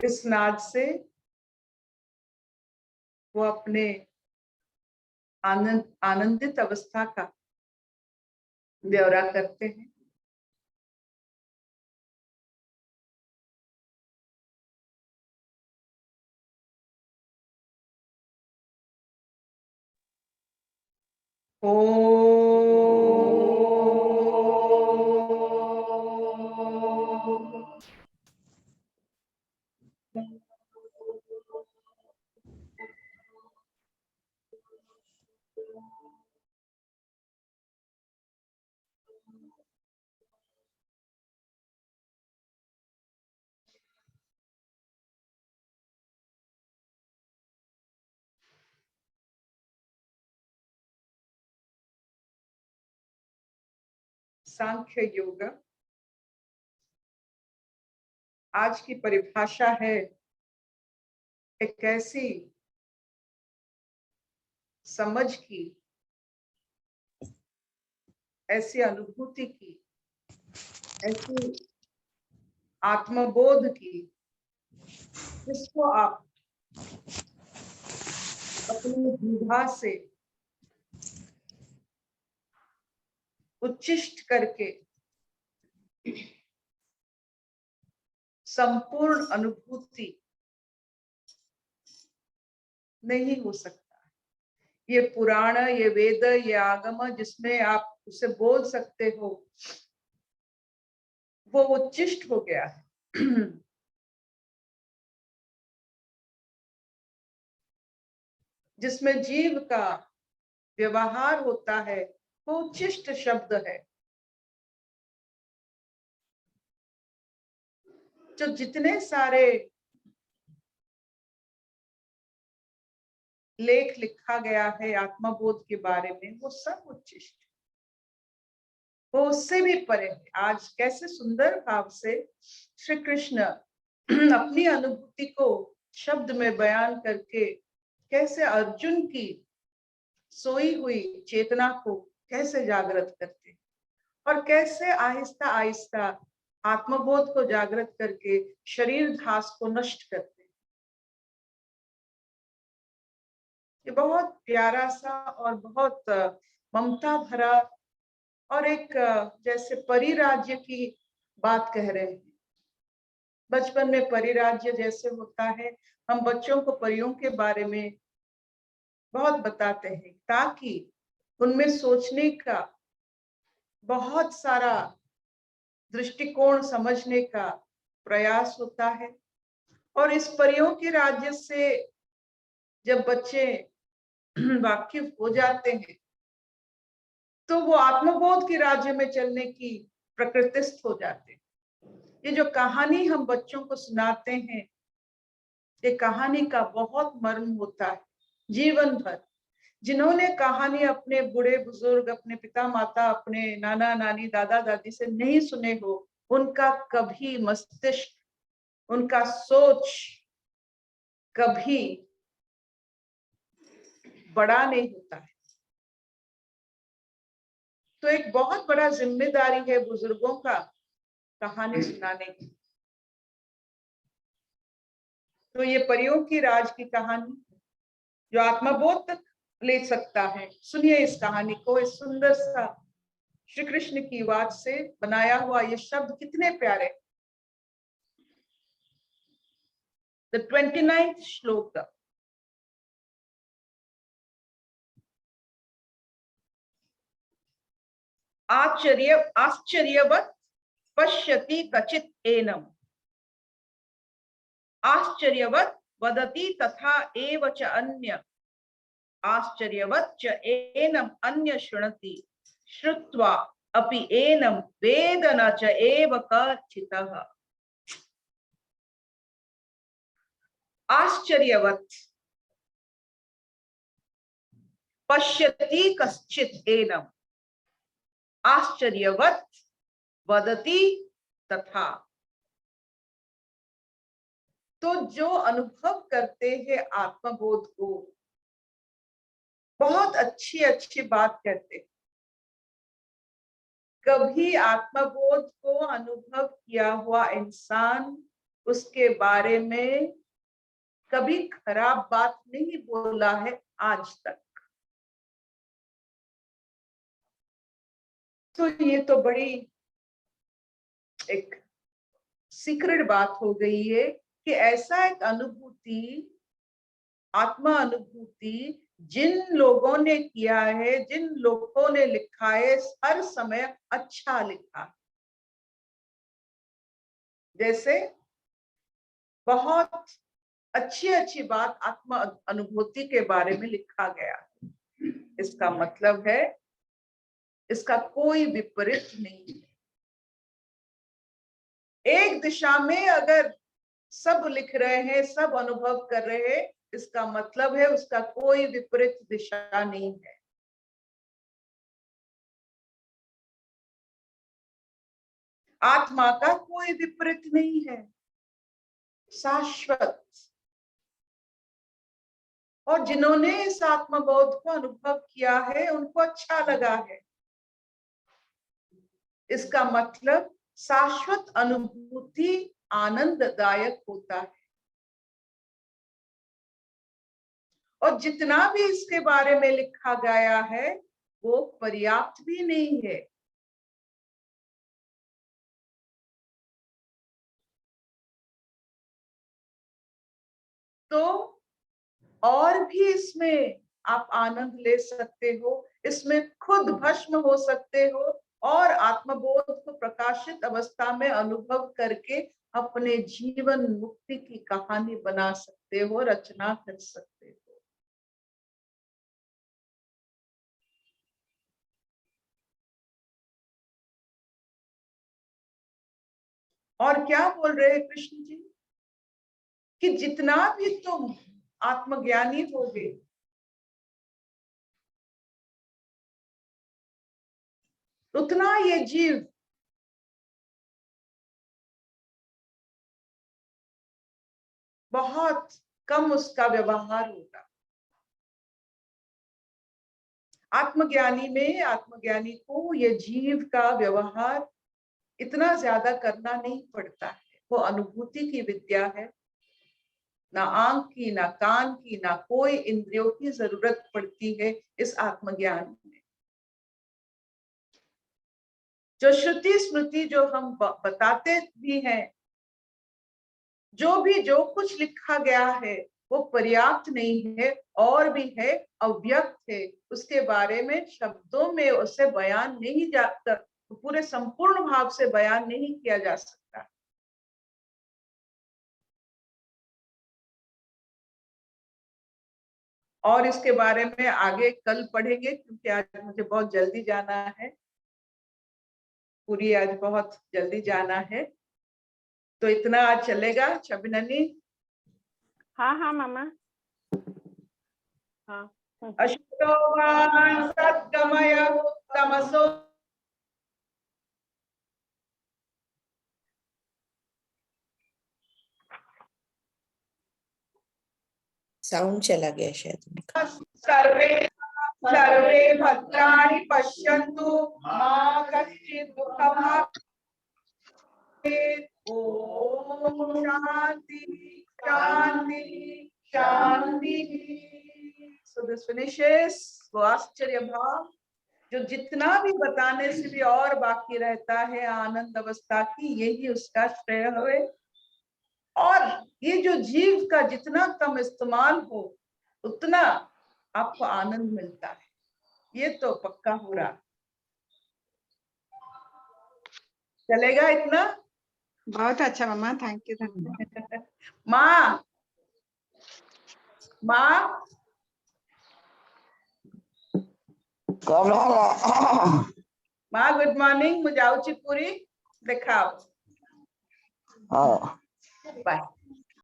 इस नाद से वो अपने आनंदित अवस्था का ब्यौरा करते हैं। सांख्य योग आज की परिभाषा है एक ऐसी समझ की, ऐसी अनुभूति की, ऐसी आत्मबोध की, जिसको आप अपनी जीवा से उच्चिष्ट करके संपूर्ण अनुभूति नहीं हो सकता। ये पुराण, ये वेद, ये आगम जिसमें आप उसे बोल सकते हो, वो उच्चिष्ट हो गया है। जिसमें जीव का व्यवहार होता है वो उच्चिष्ट शब्द है। जो जितने सारे लेख लिखा गया है आत्मबोध के बारे में, वो सब उच्चिष्ट, वो उससे भी परे है। आज कैसे सुंदर भाव से श्री कृष्ण अपनी अनुभूति को शब्द में बयान करके कैसे अर्जुन की सोई हुई चेतना को कैसे जागृत करते, और कैसे आहिस्ता आहिस्ता आत्मबोध को जागृत करके शरीर धास को नष्ट करते। ये बहुत प्यारा सा और बहुत ममता भरा और एक जैसे परिराज्य की बात कह रहे हैं। बचपन में परिराज्य जैसे होता है, हम बच्चों को परियों के बारे में बहुत बताते हैं ताकि उनमें सोचने का बहुत सारा दृष्टिकोण समझने का प्रयास होता है। और इस परियों के राज्य से जब बच्चे वाकिफ हो जाते हैं तो वो आत्मबोध के राज्य में चलने की प्रकृतिस्थ हो जाते हैं। ये जो कहानी हम बच्चों को सुनाते हैं, ये कहानी का बहुत मर्म होता है जीवन भर। जिन्होंने कहानी अपने बूढ़े बुजुर्ग, अपने पिता माता, अपने नाना नानी, दादा दादी से नहीं सुने हो, उनका कभी मस्तिष्क, उनका सोच कभी बड़ा नहीं होता है। तो एक बहुत बड़ा जिम्मेदारी है बुजुर्गों का कहानी सुनाने की। तो ये परियों की राज की कहानी जो आत्मबोध तक ले सकता है। सुनिए इस कहानी को, इस सुंदर सा श्री कृष्ण की आवाज से बनाया हुआ ये शब्द कितने प्यारे। द 29th श्लोक। आश्चर्यवत् पश्यति कचित् एनम्, आश्चर्यवत् वदति तथा एव च अन्य, आश्चर्यवत् च एनम् अन्य शृणोति, श्रुत्वा अपि एनम् वेद न च एव कथितः। आश्चर्यवत् पश्यति कश्चित् एनम्, आश्चर्यवत् वदति तथा। तो जो अनुभव करते हैं आत्मबोध को, बहुत अच्छी अच्छी बात कहते हैं। कभी आत्मबोध को अनुभव किया हुआ इंसान उसके बारे में कभी खराब बात नहीं बोला है आज तक। तो ये तो बड़ी एक सीक्रेट बात हो गई है कि ऐसा एक अनुभूति, आत्मा अनुभूति जिन लोगों ने किया है, जिन लोगों ने लिखा है, हर समय अच्छा लिखा। जैसे बहुत अच्छी बात आत्मा अनुभूति के बारे में लिखा गया, इसका मतलब है इसका कोई विपरीत नहीं है। एक दिशा में अगर सब लिख रहे हैं, सब अनुभव कर रहे हैं, इसका मतलब है उसका कोई विपरीत दिशा नहीं है। आत्मा का कोई विपरीत नहीं है, शाश्वत। और जिन्होंने इस आत्मबोध को अनुभव किया है उनको अच्छा लगा है। इसका मतलब शाश्वत अनुभूति आनंददायक होता है। और जितना भी इसके बारे में लिखा गया है वो पर्याप्त भी नहीं है। तो और भी इसमें आप आनंद ले सकते हो, इसमें खुद भस्म हो सकते हो और आत्मबोध को प्रकाशित अवस्था में अनुभव करके अपने जीवन मुक्ति की कहानी बना सकते हो, रचना कर सकते हो। और क्या बोल रहे हैं कृष्ण जी कि जितना भी तुम आत्मज्ञानी होगे, उतना ये जीव बहुत कम उसका व्यवहार होगा। आत्मज्ञानी को ये जीव का व्यवहार इतना ज्यादा करना नहीं पड़ता है। वो अनुभूति की विद्या है, ना आंख की, ना कान की, ना कोई इंद्रियों की जरूरत पड़ती है इस आत्मज्ञान में। जो श्रुति स्मृति जो हम बताते भी हैं, जो कुछ लिखा गया है वो पर्याप्त नहीं है, और भी है, अव्यक्त है। उसके बारे में शब्दों में उसे बयान नहीं जाता, पूरे संपूर्ण भाव से बयान नहीं किया जा सकता। और इसके बारे में आगे कल पढ़ेंगे, क्योंकि आज मुझे बहुत जल्दी जाना है, पूरी आज बहुत जल्दी जाना है। तो इतना आज चलेगा छबिननी? हाँ हाँ मामा, हाँ। अशुतोवान् सद्गमय तमसो। साउंड चला गया शायद। सर्वे सर्वे भद्राणि पश्यन्तु मा कश्चित् दुःखम् आप्नुयात्। ओम शांति शांति शांति। So this finishes वो आश्चर्य भाव जो जितना भी बताने से भी और बाकी रहता है आनंद अवस्था की, यही उसका श्रेय है। और ये जो जीव का जितना कम इस्तेमाल हो उतना आपको आनंद मिलता है, ये तो पक्का हो रहा। चलेगा इतना? बहुत अच्छा मामा, थैंक यू थैंक यू। माँ माँ माँ गुड मॉर्निंग, मुझे आउची पूरी दिखाओ। बाय।